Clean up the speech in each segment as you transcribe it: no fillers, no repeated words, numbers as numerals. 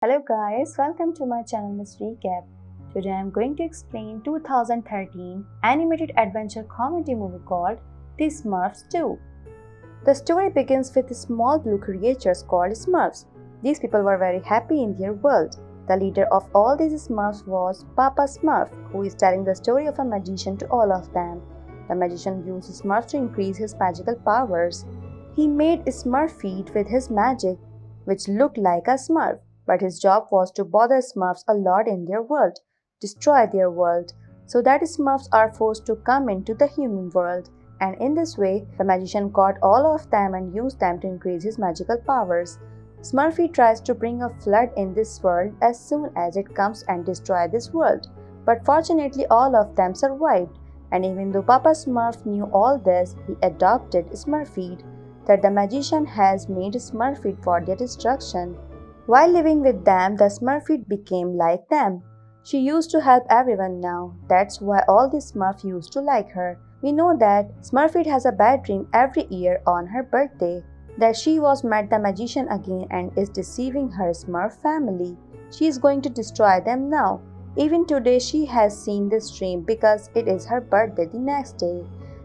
Hello guys, welcome to my channel Miss Recap. Today I am going to explain 2013 animated adventure comedy movie called The Smurfs 2. The story begins with small blue creatures called Smurfs. These people were very happy in their world. The leader of all these Smurfs was Papa Smurf, who is telling the story of a magician to all of them. The magician used Smurfs to increase his magical powers. He made Smurfette with his magic, which looked like a Smurf. But his job was to bother Smurfs a lot in their world, destroy their world, so that Smurfs are forced to come into the human world. And in this way, the magician caught all of them and used them to increase his magical powers. Smurfy tries to bring a flood in this world as soon as it comes and destroy this world. But fortunately, all of them survived. And even though Papa Smurf knew all this, he adopted Smurfette, that the magician has made Smurfette for their destruction. While living with them, the Smurfette became like them. She used to help everyone now. That's why all the Smurfs used to like her. We know that Smurfette has a bad dream every year on her birthday, that she was met the magician again and is deceiving her Smurf family. She is going to destroy them now. Even today she has seen this dream because it is her birthday the next day.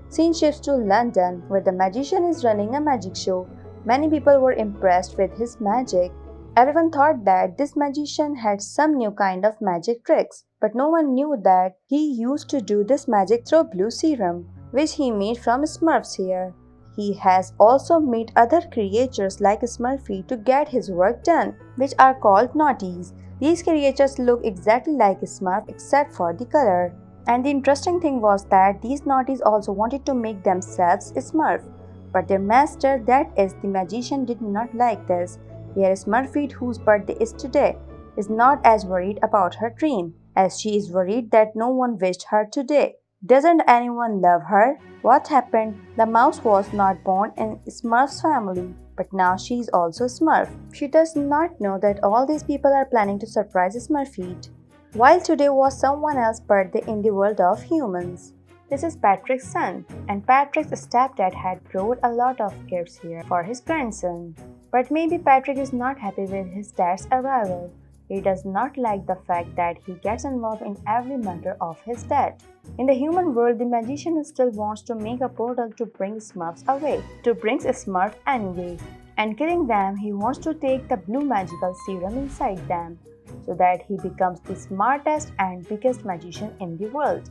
Scene shifts to London, where the magician is running a magic show. Many people were impressed with his magic. Everyone thought that this magician had some new kind of magic tricks, but no one knew that he used to do this magic through blue serum, which he made from Smurf's hair. He has also made other creatures like Smurfy to get his work done, which are called Naughties. These creatures look exactly like Smurf except for the color. And the interesting thing was that these Naughties also wanted to make themselves Smurf, but their master, that is the magician, did not like this. Here Smurfette, whose birthday is today, is not as worried about her dream, as she is worried that no one wished her today. Doesn't anyone love her? What happened? The mouse was not born in Smurf's family, but now she is also Smurf. She does not know that all these people are planning to surprise Smurfette, while today was someone else's birthday in the world of humans. This is Patrick's son, and Patrick's stepdad had brought a lot of gifts here for his grandson. But maybe Patrick is not happy with his dad's arrival. He does not like the fact that he gets involved in every matter of his dad. In the human world, the magician still wants to make a portal to bring Smurfs away, to bring a Smurf anyway. And killing them, he wants to take the blue magical serum inside them, so that he becomes the smartest and biggest magician in the world.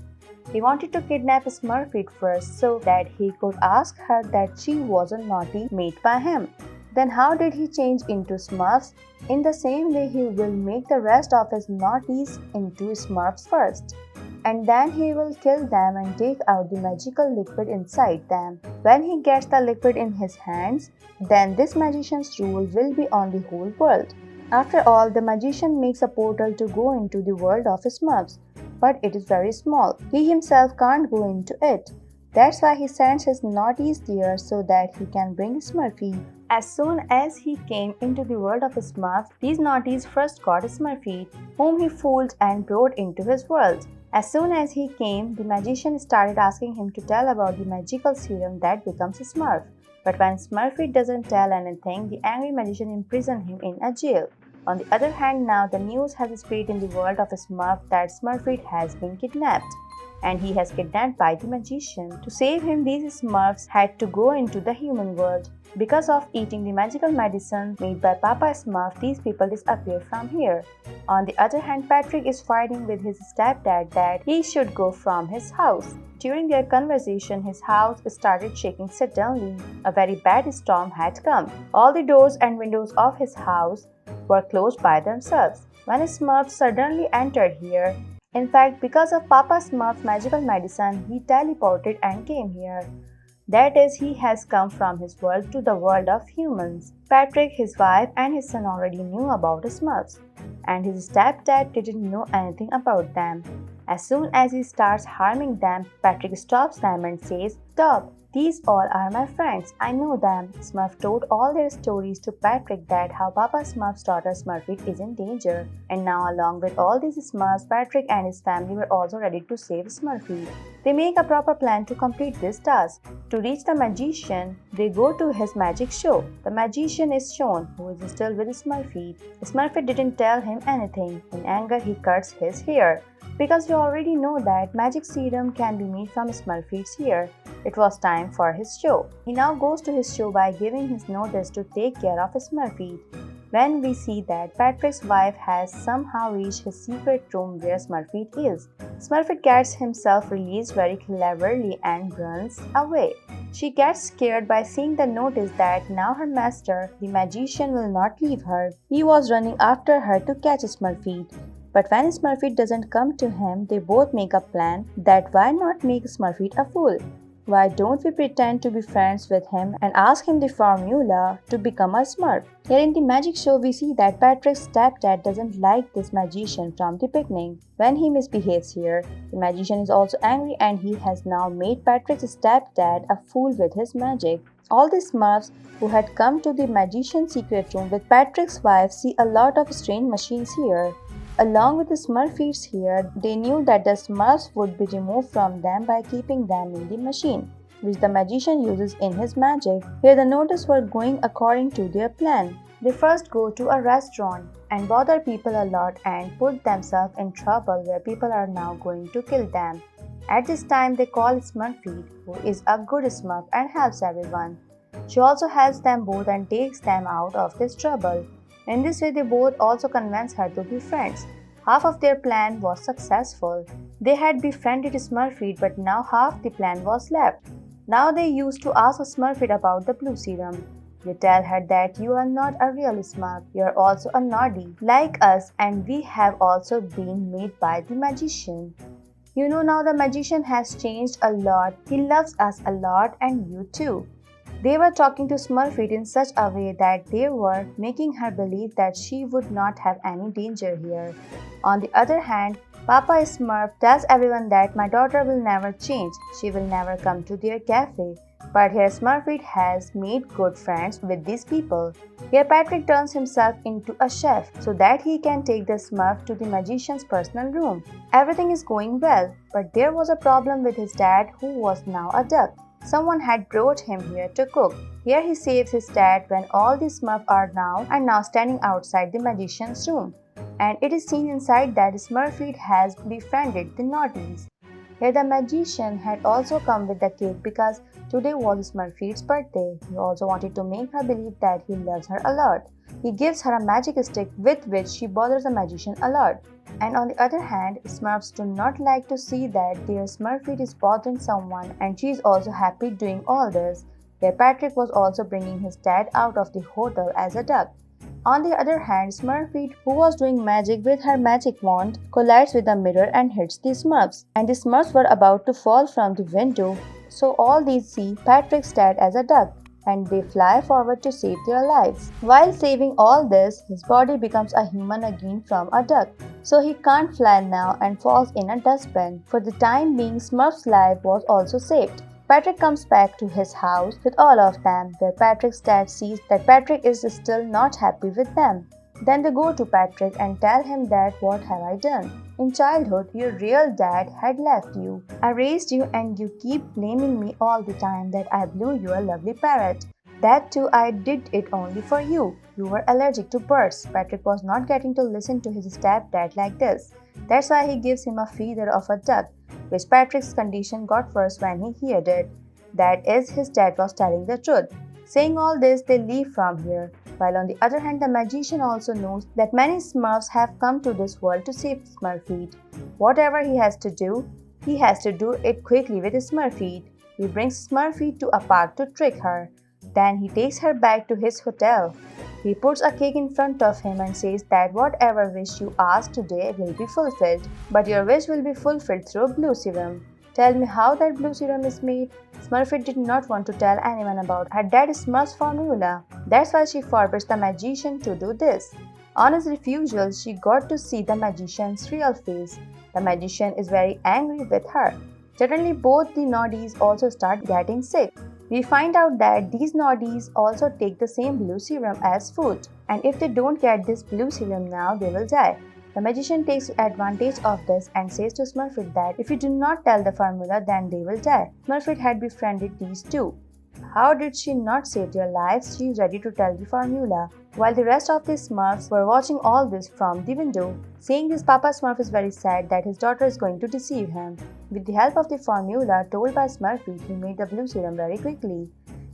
He wanted to kidnap Smurfette first so that he could ask her that she was a naughty made by him. Then how did he change into Smurfs? In the same way, he will make the rest of his naughties into Smurfs first. And then he will kill them and take out the magical liquid inside them. When he gets the liquid in his hands, then this magician's rule will be on the whole world. After all, the magician makes a portal to go into the world of Smurfs, but it is very small. He himself can't go into it. That's why he sends his naughties there so that he can bring Smurfy. As soon as he came into the world of Smurfs, these naughties first caught Smurfy, whom he fooled and brought into his world. As soon as he came, the magician started asking him to tell about the magical serum that becomes a Smurf. But when Smurfy doesn't tell anything, the angry magician imprisons him in a jail. On the other hand, now the news has spread in the world of Smurf that Smurfette has been kidnapped, and he has kidnapped by the magician. To save him, these Smurfs had to go into the human world. Because of eating the magical medicine made by Papa Smurf, these people disappear from here. On the other hand, Patrick is fighting with his stepdad that he should go from his house. During their conversation, his house started shaking suddenly. A very bad storm had come. All the doors and windows of his house were closed by themselves. When Smurf suddenly entered here, in fact, because of Papa Smurf's magical medicine, he teleported and came here. That is, he has come from his world to the world of humans. Patrick, his wife, and his son already knew about Smurfs, and his stepdad didn't know anything about them. As soon as he starts harming them, Patrick stops them and says, "Stop, These all are my friends. I know them. Smurf told all their stories to Patrick that how Papa Smurf's daughter Smurfette is in danger. And now along with all these Smurfs, Patrick and his family were also ready to save Smurfette. They make a proper plan to complete this task. To reach the magician, they go to his magic show. The magician is shown, who is still with Smurfette. Smurfette didn't tell him anything. In anger, he cuts his hair. Because we already know that magic serum can be made from Smurfette's hair, it was time for his show. He now goes to his show by giving his notice to take care of Smurfette. When we see that Patrick's wife has somehow reached his secret room where Smurfette is, Smurfette gets himself released very cleverly and runs away. She gets scared by seeing the notice that now her master, the magician, will not leave her. He was running after her to catch Smurfette. But when Smurfette doesn't come to him, they both make a plan that why not make Smurfette a fool? Why don't we pretend to be friends with him and ask him the formula to become a Smurf? Here in the magic show, we see that Patrick's stepdad doesn't like this magician from the beginning. When he misbehaves here, the magician is also angry and he has now made Patrick's stepdad a fool with his magic. All the Smurfs who had come to the magician's secret room with Patrick's wife see a lot of strange machines here. Along with the Smurfettes here, they knew that the Smurfs would be removed from them by keeping them in the machine, which the magician uses in his magic. Here the Naughties were going according to their plan. They first go to a restaurant and bother people a lot and put themselves in trouble where people are now going to kill them. At this time they call Smurfette, who is a good Smurf and helps everyone. She also helps them both and takes them out of this trouble. In this way, they both also convince her to be friends. Half of their plan was successful. They had befriended Smurfette, but now half the plan was left. Now they used to ask Smurfette about the blue serum. They tell her that you are not a real Smurf, you are also a naughty, like us, and we have also been made by the magician. You know, now the magician has changed a lot. He loves us a lot and you too. They were talking to Smurfette in such a way that they were making her believe that she would not have any danger here. On the other hand, Papa Smurf tells everyone that my daughter will never change, she will never come to their cafe. But here Smurfette has made good friends with these people. Here Patrick turns himself into a chef so that he can take the Smurf to the magician's personal room. Everything is going well, but there was a problem with his dad who was now a duck. Someone had brought him here to cook. Here he saves his dad when all the Smurfs are now standing outside the magician's room. And it is seen inside that Smurfette has befriended the Naughties. Here the magician had also come with the cake because today was Smurfette's birthday. He also wanted to make her believe that he loves her a lot. He gives her a magic stick with which she bothers the magician a lot. And on the other hand, Smurfs do not like to see that their Smurfette is bothering someone and she is also happy doing all this. Here Patrick was also bringing his dad out of the hotel as a duck. On the other hand, Smurfette, who was doing magic with her magic wand, collides with the mirror and hits the Smurfs. And the Smurfs were about to fall from the window, so all these see Patrick's dad as a duck, and they fly forward to save their lives. While saving all this, his body becomes a human again from a duck, so he can't fly now and falls in a dustbin. For the time being, Smurf's life was also saved. Patrick comes back to his house with all of them, where Patrick's dad sees that Patrick is still not happy with them. Then they go to Patrick and tell him that what have I done? In childhood, your real dad had left you. I raised you and you keep blaming me all the time that I blew your lovely parrot. That too, I did it only for you. You were allergic to birds. Patrick was not getting to listen to his stepdad like this. That's why he gives him a feather of a duck, which Patrick's condition got worse when he heard it. That is, his dad was telling the truth. Saying all this, they leave from here. While on the other hand, the magician also knows that many Smurfs have come to this world to save Smurfette. Whatever he has to do it quickly with Smurfette. He brings Smurfette to a park to trick her. Then he takes her back to his hotel. He puts a cake in front of him and says that whatever wish you ask today will be fulfilled. But your wish will be fulfilled through blue serum. Tell me how that blue serum is made. Smurfette did not want to tell anyone about her dad's Smurf's formula. That's why she forbids the magician to do this. On his refusal, she got to see the magician's real face. The magician is very angry with her. Suddenly, both the Naughties also start getting sick. We find out that these Naughties also take the same blue serum as food, and if they don't get this blue serum now, they will die. The magician takes advantage of this and says to Smurfette that if you do not tell the formula, then they will die. Smurfette had befriended these two. How did she not save their lives? She is ready to tell the formula. While the rest of the Smurfs were watching all this from the window. Seeing this, Papa Smurf is very sad that his daughter is going to deceive him. With the help of the formula told by Smurfette, he made the blue serum very quickly.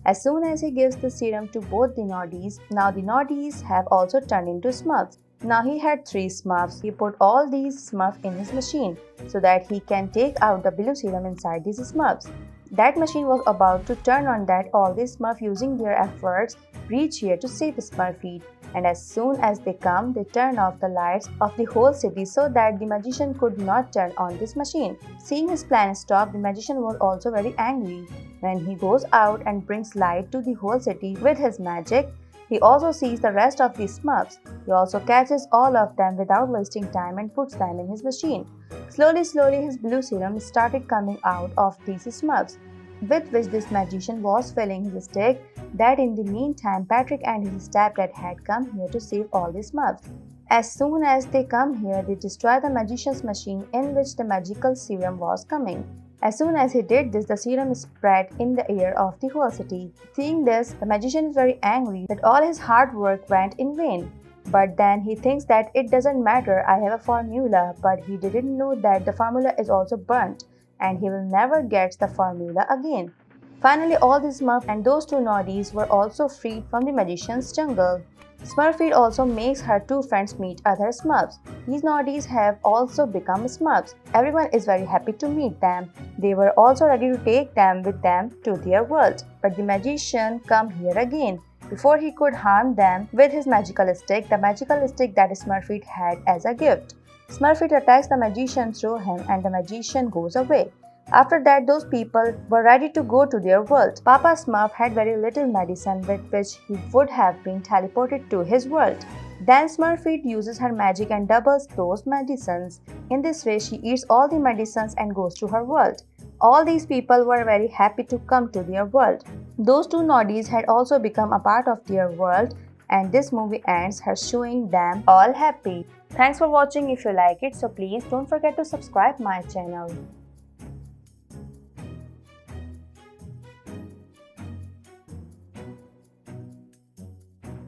As soon as he gives the serum to both the Naughties, now the Naughties have also turned into Smurfs. Now he had 3 Smurfs. He put all these Smurfs in his machine so that he can take out the blue serum inside these Smurfs. That machine was about to turn on that all the Smurfs using their efforts reach here to save Smurfette, and as soon as they come, they turn off the lights of the whole city so that the magician could not turn on this machine. Seeing his plan stop, the magician was also very angry. When he goes out and brings light to the whole city with his magic, he also sees the rest of the Smurfs. He also catches all of them without wasting time and puts them in his machine. Slowly, his blue serum started coming out of these Smurfs, with which this magician was filling his stick. That in the meantime, Patrick and his stepdad had come here to save all the Smurfs. As soon as they come here, they destroy the magician's machine in which the magical serum was coming. As soon as he did this, the serum spread in the air of the whole city. Seeing this, the magician is very angry that all his hard work went in vain. But then he thinks that it doesn't matter, I have a formula, but he didn't know that the formula is also burnt and he will never get the formula again. Finally, all the Smurfs and those 2 Naughties were also freed from the magician's jungle. Smurfette also makes her 2 friends meet other Smurfs. These Naughties have also become Smurfs. Everyone is very happy to meet them. They were also ready to take them with them to their world. But the magician come here again. Before he could harm them with his magical stick, the magical stick that Smurfette had as a gift. Smurfette attacks the magician through him and the magician goes away. After that, those people were ready to go to their world. Papa Smurf had very little medicine with which he would have been teleported to his world. Then Smurfette uses her magic and doubles those medicines. In this way, she eats all the medicines and goes to her world. All these people were very happy to come to their world. Those 2 Naughties had also become a part of their world, and this movie ends her showing them all happy. Thanks for watching. If you like it, so please don't forget to subscribe my channel.